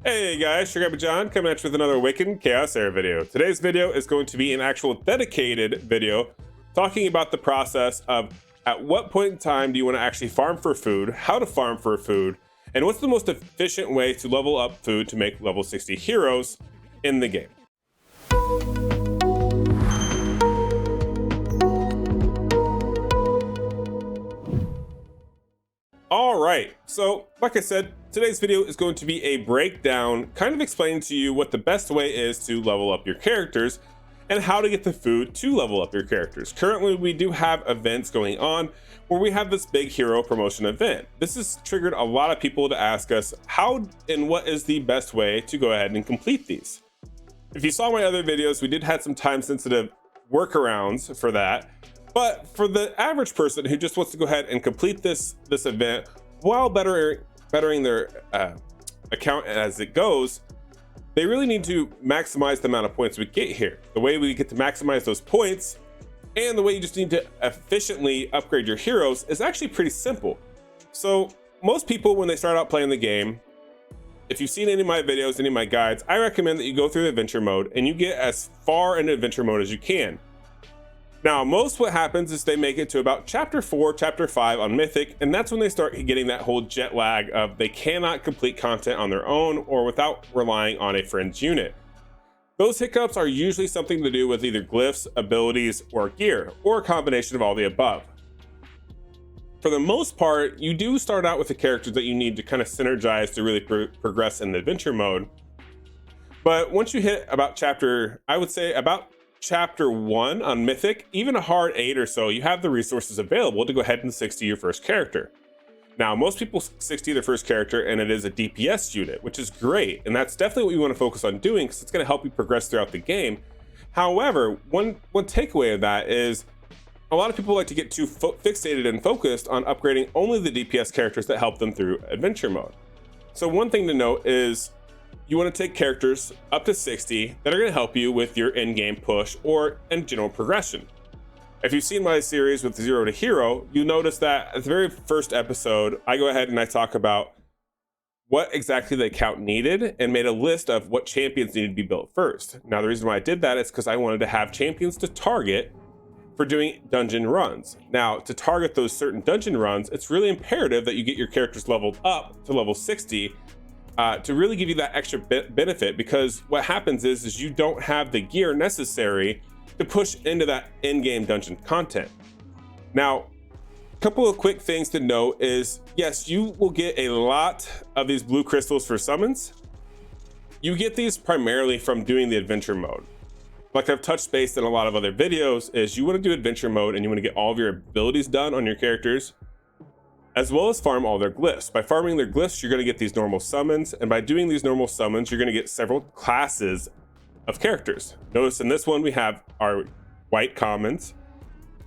Hey guys, Sugar John coming at you with another Awaken Chaos Era video. Today's video is going to be an actual dedicated video talking about the process of at what point in time do you want to actually farm for food, how to farm for food, and what's the most efficient way to level up food to make level 60 heroes in the game. All right, so like I said, today's video is going to be a breakdown, kind of explaining to you what the best way is to level up your characters and how to get the food to level up your characters. Currently, we do have events going on where we have this big hero promotion event. This has triggered a lot of people to ask us how and what is the best way to go ahead and complete these. If you saw my other videos, we did have some time-sensitive workarounds for that. But for the average person who just wants to go ahead and complete this event while bettering their account as it goes, they really need to maximize the amount of points we get here. The way we get to maximize those points and the way you just need to efficiently upgrade your heroes is actually pretty simple. So most people, when they start out playing the game, if you've seen any of my videos, any of my guides, I recommend that you go through the adventure mode and you get as far into adventure mode as you can. Now, what happens is they make it to about chapter 4, chapter 5 on Mythic, and that's when they start getting that whole jet lag of they cannot complete content on their own or without relying on a friend's unit. Those hiccups are usually something to do with either glyphs, abilities, or gear, or a combination of all the above. For the most part, you do start out with the characters that you need to kind of synergize to really progress in the adventure mode. But once you hit about chapter 1 on Mythic, even a hard 8 or so, you have the resources available to go ahead and 60 your first character. Now, most people 60 their first character and it is a DPS unit, which is great. And that's definitely what you want to focus on doing because it's going to help you progress throughout the game. However, one takeaway of that is a lot of people like to get too fixated and focused on upgrading only the DPS characters that help them through adventure mode. So one thing to note is you want to take characters up to 60 that are going to help you with your in-game push or in general progression. If you've seen my series with 0 to Hero, you notice that at the very first episode, I go ahead and I talk about what exactly the account needed and made a list of what champions needed to be built first. Now, the reason why I did that is because I wanted to have champions to target for doing dungeon runs. Now, to target those certain dungeon runs, it's really imperative that you get your characters leveled up to level 60 to really give you that extra benefit, because what happens is you don't have the gear necessary to push into that in-game dungeon content. Now, a couple of quick things to note is, yes, you will get a lot of these blue crystals for summons. You get these primarily from doing the adventure mode. Like I've touched base in a lot of other videos, is you want to do adventure mode and you want to get all of your abilities done on your characters, as well as farm all their glyphs. By farming their glyphs, you're going to get these normal summons, and by doing these normal summons, you're going to get several classes of characters. Notice in this one, we have our white commons,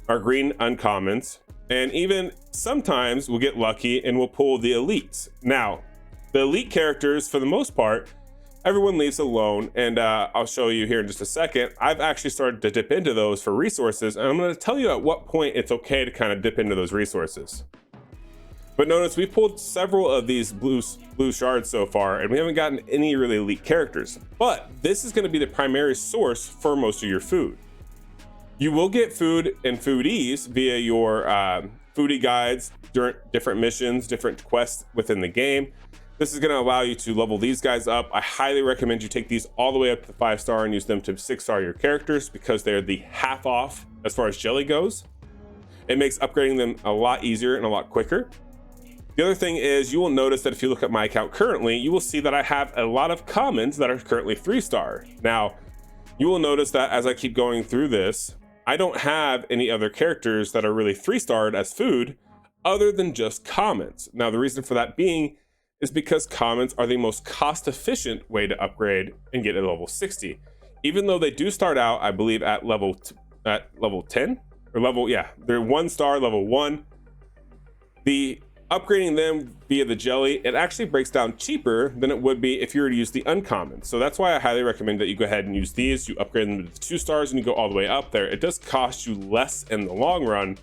our green uncommons, and even sometimes we'll get lucky and we'll pull the elites. Now, the elite characters, for the most part, everyone leaves alone, and I'll show you here in just a second. I've actually started to dip into those for resources, and I'm going to tell you at what point it's okay to kind of dip into those resources. But notice we pulled several of these blue shards so far, and we haven't gotten any really elite characters. But this is going to be the primary source for most of your food. You will get food and foodies via your foodie guides, during different missions, different quests within the game. This is going to allow you to level these guys up. I highly recommend you take these all the way up to 5-star and use them to 6-star your characters, because they're the half off as far as jelly goes. It makes upgrading them a lot easier and a lot quicker. The other thing is, you will notice that if you look at my account currently, you will see that I have a lot of commons that are currently 3-star. Now, you will notice that as I keep going through this, I don't have any other characters that are really 3-starred as food other than just commons. Now, the reason for that being is because commons are the most cost-efficient way to upgrade and get to level 60. Even though they do start out, I believe, at level 10 or they're 1-star, level 1. The upgrading them via the jelly, it actually breaks down cheaper than it would be if you were to use the uncommon. So that's why I highly recommend that you go ahead and use these. You upgrade them to 2 stars and you go all the way up there. It does cost you less in the long run,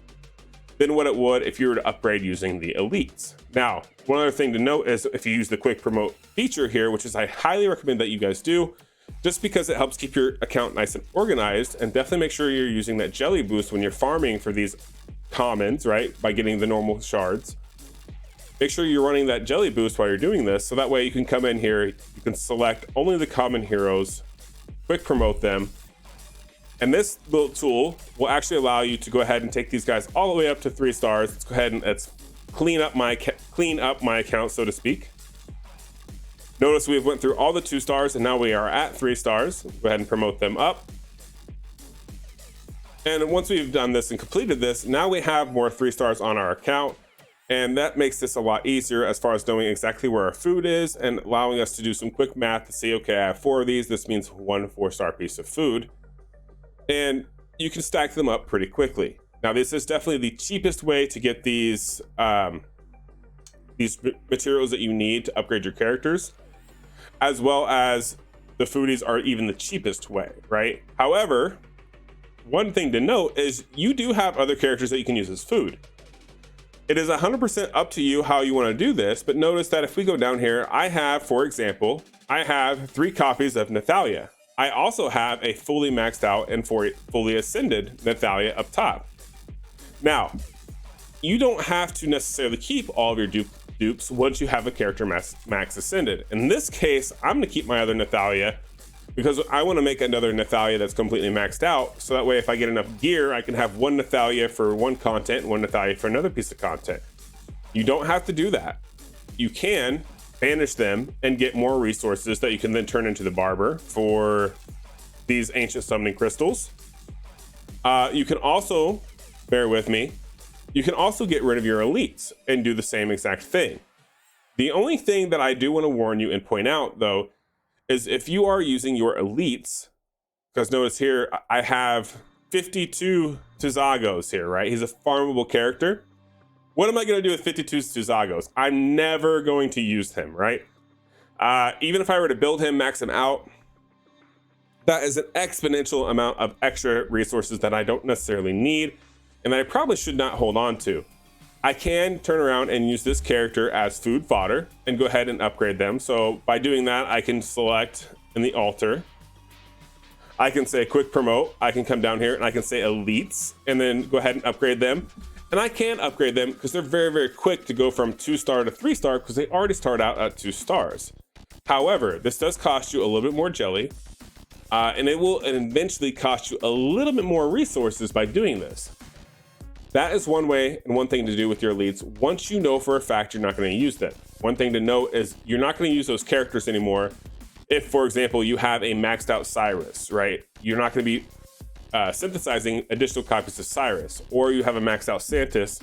than what it would if you were to upgrade using the elites. Now, one other thing to note is if you use the quick promote feature here, which is I highly recommend that you guys do, just because it helps keep your account nice and organized, and definitely make sure you're using that jelly boost when you're farming for these commons, right? By getting the normal shards. Make sure you're running that jelly boost while you're doing this, so that way you can come in here, you can select only the common heroes, quick promote them, and this little tool will actually allow you to go ahead and take these guys all the way up to 3 stars. Let's go ahead and clean up my account, so to speak. Notice we've went through all the 2 stars and now we are at 3 stars. Go ahead and promote them up. And once we've done this and completed this, now we have more 3 stars on our account. And that makes this a lot easier as far as knowing exactly where our food is and allowing us to do some quick math to see, okay, I have 4 of these. This means 1 4-star piece of food. And you can stack them up pretty quickly. Now, this is definitely the cheapest way to get these materials that you need to upgrade your characters, as well as the foodies are even the cheapest way, right? However, one thing to note is you do have other characters that you can use as food. It is 100% up to you how you want to do this, but notice that if we go down here, I have, for example, I have 3 copies of Nathalia. I also have a fully maxed out and fully ascended Nathalia up top. Now, you don't have to necessarily keep all of your dupes once you have a character max ascended. In this case, I'm going to keep my other Nathalia because I want to make another Nathalia that's completely maxed out. So that way, if I get enough gear, I can have 1 Nathalia for one content and 1 Nathalia for another piece of content. You don't have to do that. You can banish them and get more resources that you can then turn into the barber for these ancient summoning crystals. You can also, bear with me, you can also get rid of your elites and do the same exact thing. The only thing that I do want to warn you and point out, though, is if you are using your elites, because notice here, I have 52 Tuzagos here, right? He's a farmable character. What am I going to do with 52 Tuzagos? I'm never going to use him, right? Even if I were to build him, max him out, that is an exponential amount of extra resources that I don't necessarily need and that I probably should not hold on to. I can turn around and use this character as food fodder and go ahead and upgrade them. So by doing that, I can select in the altar. I can say quick promote. I can come down here and I can say elites and then go ahead and upgrade them. And I can upgrade them because they're very, very quick to go from 2-star to 3-star because they already start out at 2 stars. However, this does cost you a little bit more jelly, and it will eventually cost you a little bit more resources by doing this. That is one way and one thing to do with your elites. Once you know for a fact you're not going to use them. One thing to note is you're not going to use those characters anymore. If, for example, you have a maxed out Cyrus, right? You're not going to be synthesizing additional copies of Cyrus, or you have a maxed out Santis,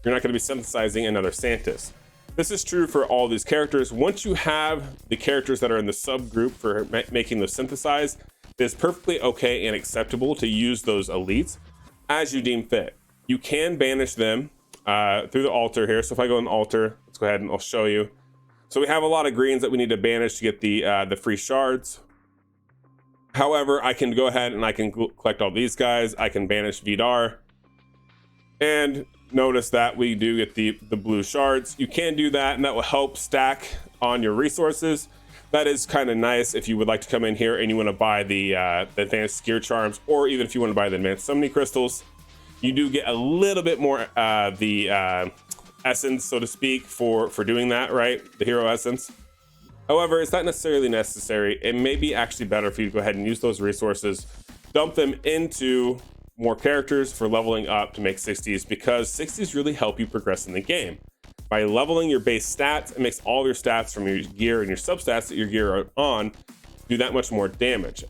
you're not going to be synthesizing another Santis. This is true for all these characters. Once you have the characters that are in the subgroup for making those synthesized, it's perfectly okay and acceptable to use those elites as you deem fit. You can banish them through the altar here. So if I go in the altar, let's go ahead and I'll show you. So we have a lot of greens that we need to banish to get the free shards. However, I can go ahead and I can collect all these guys. I can banish Vidar. And notice that we do get the blue shards. You can do that, and that will help stack on your resources. That is kind of nice if you would like to come in here and you want to buy the advanced gear charms, or even if you want to buy the advanced summoning crystals. You do get a little bit more essence, so to speak, for doing that, right? The hero essence. However, it's not necessarily necessary. It may be actually better for you to go ahead and use those resources, dump them into more characters for leveling up to make 60s, because 60s really help you progress in the game. By leveling your base stats, it makes all your stats from your gear and your substats that your gear are on do that much more damage.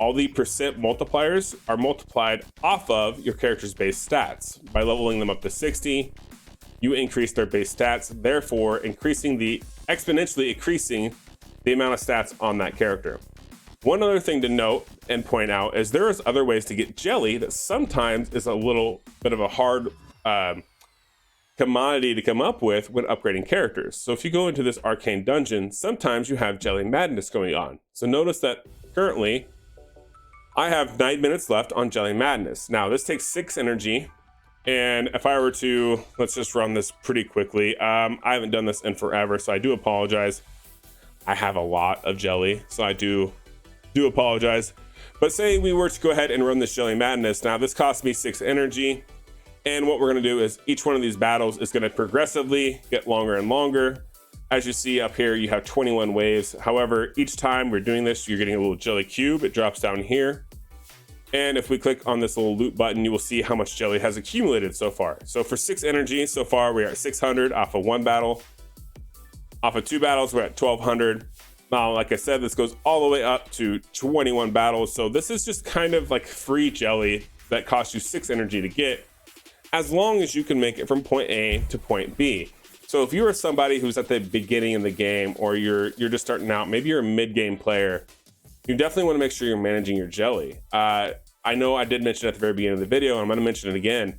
All the percent multipliers are multiplied off of your character's base stats. By leveling them up to 60, you increase their base stats, therefore exponentially increasing the amount of stats on that character. One other thing to note and point out is there is other ways to get jelly that sometimes is a little bit of a hard commodity to come up with when upgrading characters. So if you go into this arcane dungeon, sometimes you have jelly madness going on. So notice that currently I have 9 minutes left on jelly madness. Now this takes 6 energy And if I were to, let's just run this pretty quickly. I haven't done this in forever, so I do apologize. I have a lot of jelly, so I do apologize. But say we were to go ahead and run this Jelly Madness. Now this cost me 6 energy. And what we're gonna do is each one of these battles is gonna progressively get longer and longer. As you see up here, you have 21 waves. However, each time we're doing this, you're getting a little jelly cube. It drops down here. And if we click on this little loot button, you will see how much jelly has accumulated so far. So for 6 energy, so far we are at 600 off of 1 battle. Off of 2 battles, we're at 1200. Now, like I said, this goes all the way up to 21 battles. So this is just kind of like free jelly that costs you 6 energy to get, as long as you can make it from point A to point B. So if you are somebody who's at the beginning of the game, or you're just starting out, maybe you're a mid-game player, you definitely want to make sure you're managing your jelly. I know I did mention at the very beginning of the video, and I'm going to mention it again.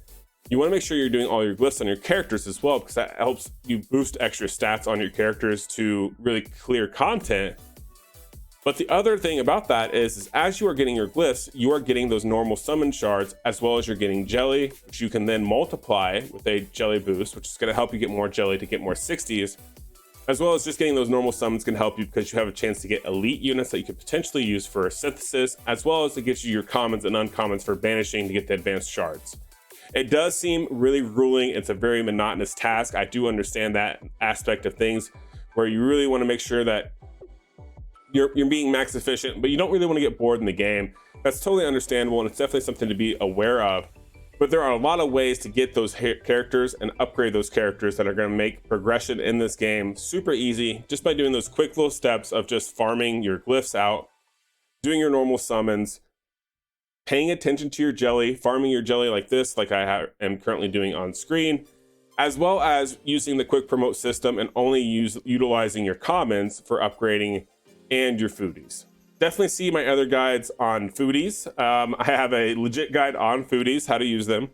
You want to make sure you're doing all your glyphs on your characters as well, because that helps you boost extra stats on your characters to really clear content. But the other thing about that is as you are getting your glyphs, you are getting those normal summon shards, as well as you're getting jelly, which you can then multiply with a jelly boost, which is going to help you get more jelly to get more 60s. As well as just getting those normal summons can help you because you have a chance to get elite units that you could potentially use for synthesis, as well as to get you your commons and uncommons for banishing to get the advanced shards. It does seem really grueling. It's a very monotonous task. I do understand that aspect of things, where you really want to make sure that you're being max efficient, but you don't really want to get bored in the game. That's totally understandable, and it's definitely something to be aware of. But there are a lot of ways to get those characters and upgrade those characters that are going to make progression in this game super easy, just by doing those quick little steps of just farming your glyphs out, doing your normal summons, paying attention to your jelly, farming your jelly like this, like I am currently doing on screen, as well as using the quick promote system and only utilizing your commons for upgrading and your foodies. Definitely see my other guides on foodies. I have a legit guide on foodies, how to use them.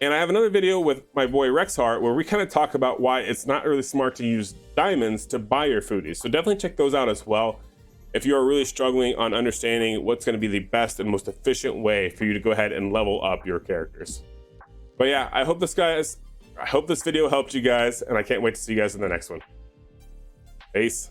And I have another video with my boy Rexhart where we kind of talk about why it's not really smart to use diamonds to buy your foodies. So definitely check those out as well if you are really struggling on understanding what's going to be the best and most efficient way for you to go ahead and level up your characters. But yeah, I hope this video helped you guys, and I can't wait to see you guys in the next one. Peace.